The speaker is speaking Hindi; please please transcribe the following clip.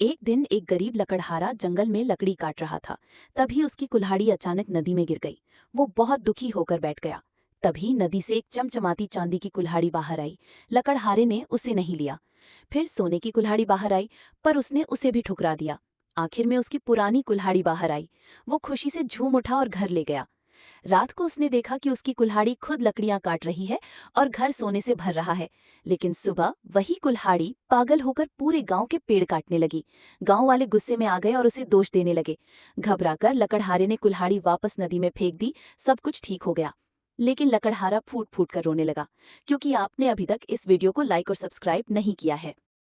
एक दिन एक गरीब लकड़हारा जंगल में लकड़ी काट रहा था। तभी उसकी कुल्हाड़ी अचानक नदी में गिर गई। वो बहुत दुखी होकर बैठ गया। तभी नदी से एक चमचमाती चांदी की कुल्हाड़ी बाहर आई। लकड़हारे ने उसे नहीं लिया। फिर सोने की कुल्हाड़ी बाहर आई, पर उसने उसे भी ठुकरा दिया। आखिर में उसकी पुरानी कुल्हाड़ी बाहर आई। वो खुशी से झूम उठा और घर ले गया। रात को उसने देखा कि उसकी कुल्हाड़ी खुद लकड़ियां काट रही है और घर सोने से भर रहा है। लेकिन सुबह वही कुल्हाड़ी पागल होकर पूरे गांव के पेड़ काटने लगी। गांव वाले गुस्से में आ गए और उसे दोष देने लगे। घबराकर लकड़हारे ने कुल्हाड़ी वापस नदी में फेंक दी। सब कुछ ठीक हो गया। लेकिन लकड़हारा फूट फूट कर रोने लगा, क्योंकि आपने अभी तक इस वीडियो को लाइक और सब्सक्राइब नहीं किया है।